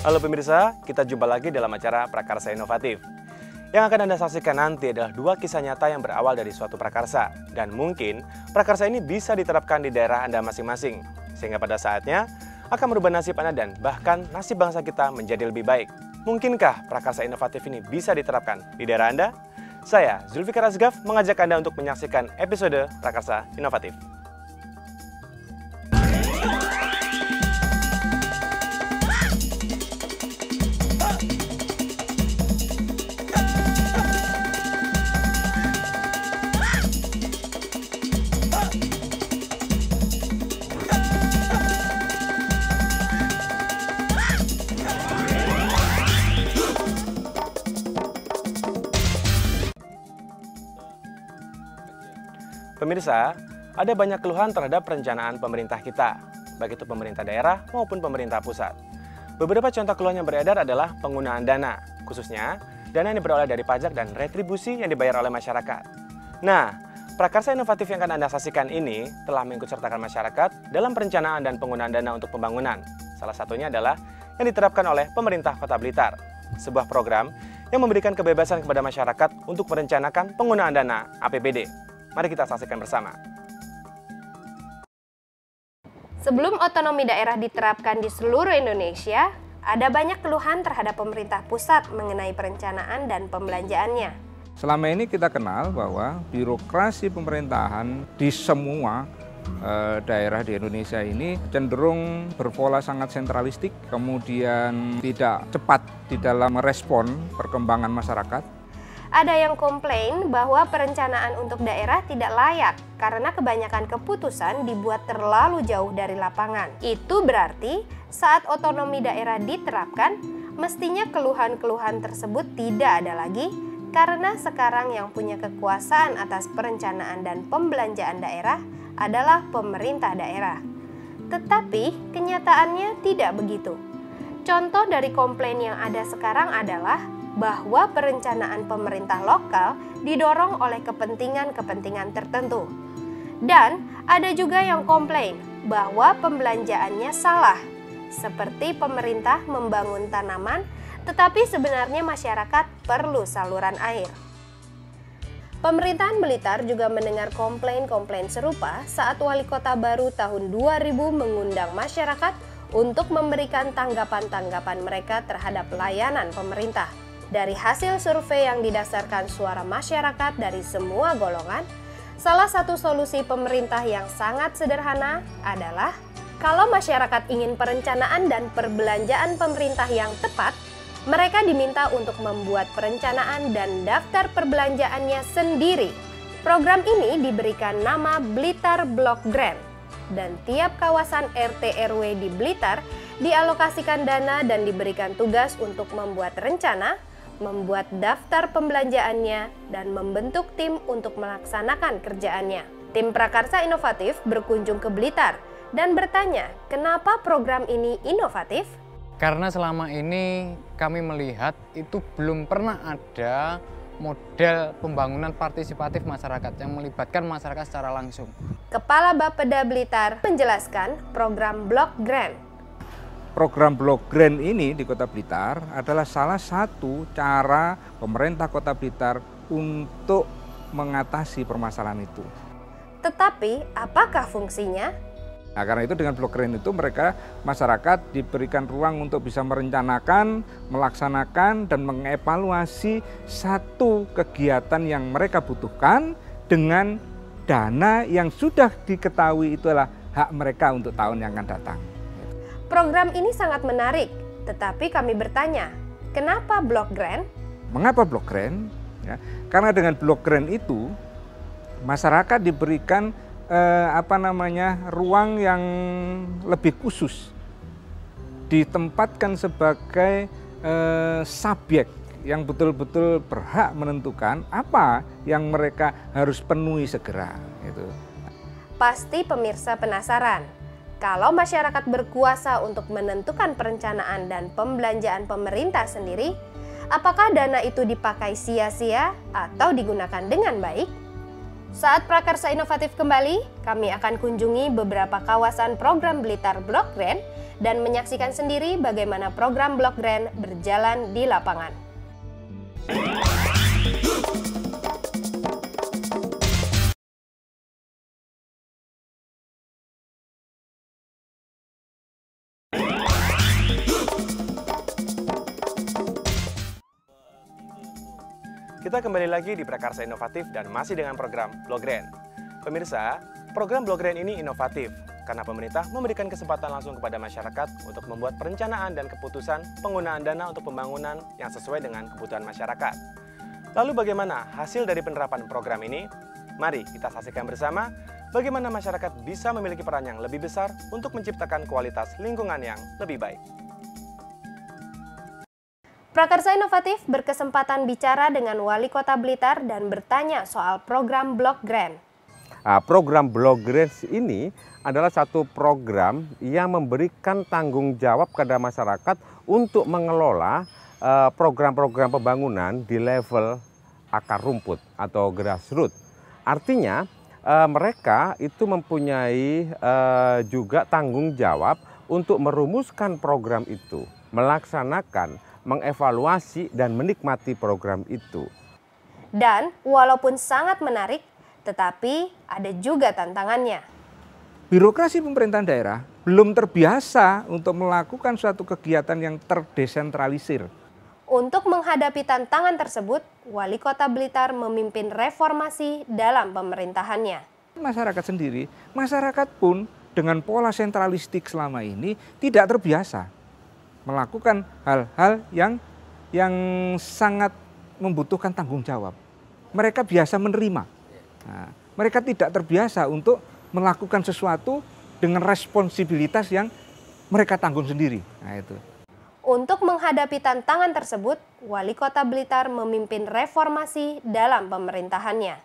Halo pemirsa, kita jumpa lagi dalam acara Prakarsa Inovatif. Yang akan Anda saksikan nanti adalah dua kisah nyata yang berawal dari suatu prakarsa. Dan mungkin prakarsa ini bisa diterapkan di daerah Anda masing-masing. Sehingga pada saatnya akan merubah nasib Anda dan bahkan nasib bangsa kita menjadi lebih baik. Mungkinkah prakarsa inovatif ini bisa diterapkan di daerah Anda? Saya, Zulfikar Asgaf, mengajak Anda untuk menyaksikan episode Prakarsa Inovatif. Pemirsa, ada banyak keluhan terhadap perencanaan pemerintah kita, baik itu pemerintah daerah maupun pemerintah pusat. Beberapa contoh keluhan yang beredar adalah penggunaan dana, khususnya dana yang diperoleh dari pajak dan retribusi yang dibayar oleh masyarakat. Nah, prakarsa inovatif yang akan Anda saksikan ini telah mengikutsertakan masyarakat dalam perencanaan dan penggunaan dana untuk pembangunan. Salah satunya adalah yang diterapkan oleh pemerintah Kota Blitar, sebuah program yang memberikan kebebasan kepada masyarakat untuk merencanakan penggunaan dana APBD. Mari kita saksikan bersama. Sebelum otonomi daerah diterapkan di seluruh Indonesia, ada banyak keluhan terhadap pemerintah pusat mengenai perencanaan dan pembelanjaannya. Selama ini kita kenal bahwa birokrasi pemerintahan di semua daerah di Indonesia ini cenderung berpola sangat sentralistik, kemudian tidak cepat di dalam merespon perkembangan masyarakat. Ada yang komplain bahwa perencanaan untuk daerah tidak layak karena kebanyakan keputusan dibuat terlalu jauh dari lapangan. Itu berarti saat otonomi daerah diterapkan, mestinya keluhan-keluhan tersebut tidak ada lagi karena sekarang yang punya kekuasaan atas perencanaan dan pembelanjaan daerah adalah pemerintah daerah. Tetapi kenyataannya tidak begitu. Contoh dari komplain yang ada sekarang adalah bahwa perencanaan pemerintah lokal didorong oleh kepentingan-kepentingan tertentu. Dan ada juga yang komplain bahwa pembelanjaannya salah, seperti pemerintah membangun tanaman, tetapi sebenarnya masyarakat perlu saluran air. Pemerintahan Blitar juga mendengar komplain-komplain serupa saat wali kota baru tahun 2000 mengundang masyarakat untuk memberikan tanggapan-tanggapan mereka terhadap layanan pemerintah. Dari hasil survei yang didasarkan suara masyarakat dari semua golongan, salah satu solusi pemerintah yang sangat sederhana adalah kalau masyarakat ingin perencanaan dan perbelanjaan pemerintah yang tepat, mereka diminta untuk membuat perencanaan dan daftar perbelanjaannya sendiri. Program ini diberikan nama Blitar Block Grant, dan tiap kawasan RT/RW di Blitar dialokasikan dana dan diberikan tugas untuk membuat rencana, membuat daftar pembelanjaannya, dan membentuk tim untuk melaksanakan kerjaannya. Tim Prakarsa Inovatif berkunjung ke Blitar dan bertanya, kenapa program ini inovatif? Karena selama ini kami melihat itu belum pernah ada model pembangunan partisipatif masyarakat yang melibatkan masyarakat secara langsung. Kepala Bapeda Blitar menjelaskan program Block Grant. Program Block Grant ini di Kota Blitar adalah salah satu cara pemerintah Kota Blitar untuk mengatasi permasalahan itu. Tetapi, apakah fungsinya? Nah, karena itu dengan Block Grant itu masyarakat diberikan ruang untuk bisa merencanakan, melaksanakan, dan mengevaluasi satu kegiatan yang mereka butuhkan dengan dana yang sudah diketahui itu adalah hak mereka untuk tahun yang akan datang. Program ini sangat menarik, tetapi kami bertanya, kenapa Block Grant? Mengapa Block Grant? Ya, karena dengan Block Grant itu masyarakat diberikan ruang yang lebih khusus, ditempatkan sebagai subjek yang betul-betul berhak menentukan apa yang mereka harus penuhi segera. Gitu. Pasti pemirsa penasaran. Kalau masyarakat berkuasa untuk menentukan perencanaan dan pembelanjaan pemerintah sendiri, apakah dana itu dipakai sia-sia atau digunakan dengan baik? Saat Prakarsa Inovatif kembali, kami akan kunjungi beberapa kawasan program Blitar Blok Grant dan menyaksikan sendiri bagaimana program Blok Grant berjalan di lapangan. Kita kembali lagi di Prakarsa Inovatif dan masih dengan program Blok Grant. Pemirsa, program Blok Grant ini inovatif karena pemerintah memberikan kesempatan langsung kepada masyarakat untuk membuat perencanaan dan keputusan penggunaan dana untuk pembangunan yang sesuai dengan kebutuhan masyarakat. Lalu bagaimana hasil dari penerapan program ini? Mari kita saksikan bersama bagaimana masyarakat bisa memiliki peran yang lebih besar untuk menciptakan kualitas lingkungan yang lebih baik. Prakarsa Inovatif berkesempatan bicara dengan Wali Kota Blitar dan bertanya soal program Blok Grant. Program Blok Grant ini adalah satu program yang memberikan tanggung jawab kepada masyarakat untuk mengelola program-program pembangunan di level akar rumput atau grassroots. Artinya mereka itu mempunyai juga tanggung jawab untuk merumuskan program itu, melaksanakan, mengevaluasi dan menikmati program itu. Dan walaupun sangat menarik, tetapi ada juga tantangannya. Birokrasi pemerintahan daerah belum terbiasa untuk melakukan suatu kegiatan yang terdesentralisir. Untuk menghadapi tantangan tersebut, Wali Kota Blitar memimpin reformasi dalam pemerintahannya. Masyarakat sendiri, masyarakat pun dengan pola sentralistik selama ini tidak terbiasa melakukan hal-hal yang sangat membutuhkan tanggung jawab. Mereka biasa menerima. Nah, mereka tidak terbiasa untuk melakukan sesuatu dengan responsibilitas yang mereka tanggung sendiri. Nah, itu. Untuk menghadapi tantangan tersebut, Wali Kota Blitar memimpin reformasi dalam pemerintahannya.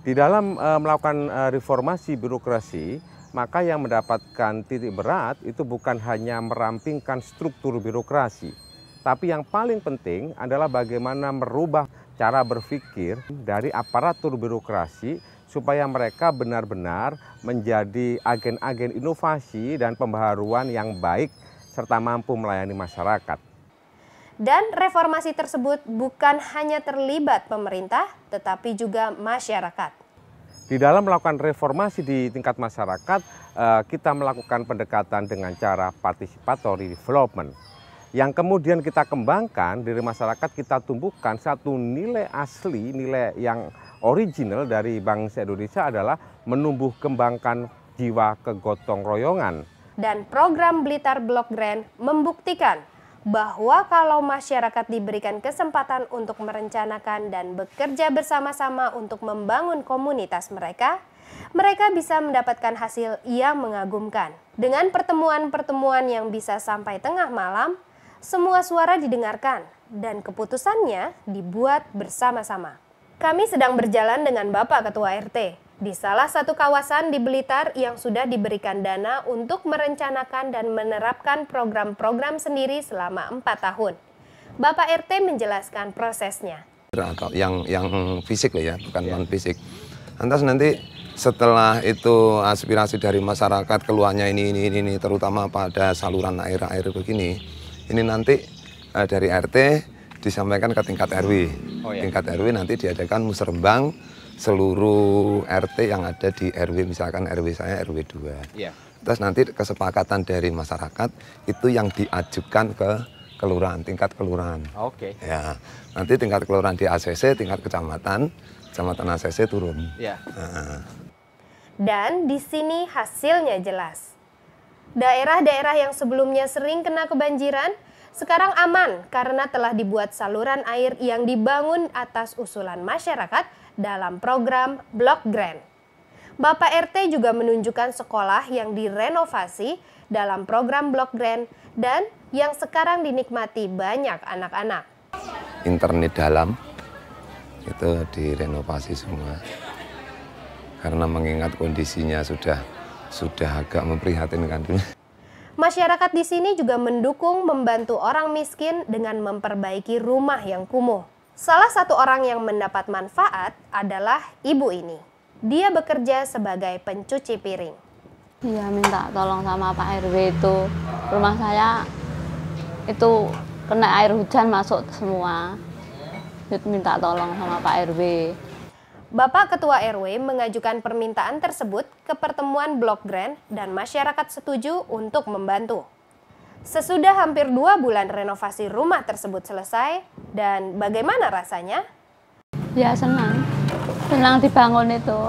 Di dalam melakukan reformasi birokrasi, maka yang mendapatkan titik berat itu bukan hanya merampingkan struktur birokrasi, tapi yang paling penting adalah bagaimana merubah cara berpikir dari aparatur birokrasi supaya mereka benar-benar menjadi agen-agen inovasi dan pembaharuan yang baik serta mampu melayani masyarakat. Dan reformasi tersebut bukan hanya terlibat pemerintah, tetapi juga masyarakat. Di dalam melakukan reformasi di tingkat masyarakat, kita melakukan pendekatan dengan cara participatory development. Yang kemudian kita kembangkan dari masyarakat, kita tumbuhkan satu nilai asli, nilai yang original dari bangsa Indonesia adalah menumbuh kembangkan jiwa kegotong royongan. Dan program Blitar Blok Grant membuktikan bahwa kalau masyarakat diberikan kesempatan untuk merencanakan dan bekerja bersama-sama untuk membangun komunitas mereka bisa mendapatkan hasil yang mengagumkan. Dengan pertemuan-pertemuan yang bisa sampai tengah malam, semua suara didengarkan dan keputusannya dibuat bersama-sama. Kami sedang berjalan dengan Bapak Ketua RT di salah satu kawasan di Blitar yang sudah diberikan dana untuk merencanakan dan menerapkan program-program sendiri selama 4 tahun. Bapak RT menjelaskan prosesnya. Yang fisik lah ya, bukan non fisik. Lantas nanti setelah itu aspirasi dari masyarakat keluarnya ini terutama pada saluran air begini, ini nanti dari RT disampaikan ke tingkat RW. Tingkat RW nanti diadakan musrembang seluruh RT yang ada di RW, misalkan RW saya RW 2. Terus nanti kesepakatan dari masyarakat itu yang diajukan ke kelurahan, tingkat kelurahan. Ya, nanti tingkat kelurahan di ACC, tingkat kecamatan ACC turun. Dan di sini hasilnya jelas. Daerah-daerah yang sebelumnya sering kena kebanjiran, sekarang aman karena telah dibuat saluran air yang dibangun atas usulan masyarakat dalam program Blok Grant. Bapak RT juga menunjukkan sekolah yang direnovasi dalam program Blok Grant dan yang sekarang dinikmati banyak anak-anak. Internet dalam itu direnovasi semua karena mengingat kondisinya sudah agak memprihatinkan. Masyarakat di sini juga mendukung membantu orang miskin dengan memperbaiki rumah yang kumuh. Salah satu orang yang mendapat manfaat adalah ibu ini. Dia bekerja sebagai pencuci piring. Iya, minta tolong sama Pak RW itu. Rumah saya itu kena air hujan masuk semua. Minta tolong sama Pak RW. Bapak Ketua RW mengajukan permintaan tersebut ke pertemuan Blok Grand dan masyarakat setuju untuk membantu. Sesudah hampir 2 bulan renovasi rumah tersebut selesai, dan bagaimana rasanya? Ya senang dibangun itu.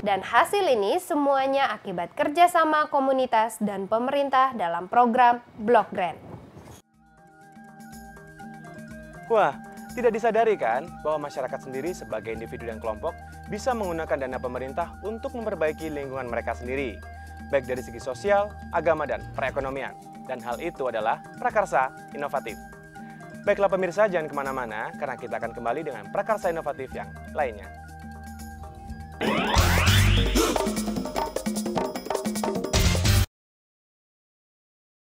Dan hasil ini semuanya akibat kerjasama komunitas dan pemerintah dalam program Blok Grand. Wah, tidak disadari kan bahwa masyarakat sendiri sebagai individu dan kelompok bisa menggunakan dana pemerintah untuk memperbaiki lingkungan mereka sendiri, baik dari segi sosial, agama, dan perekonomian. Dan hal itu adalah prakarsa inovatif. Baiklah pemirsa, jangan kemana-mana karena kita akan kembali dengan prakarsa inovatif yang lainnya.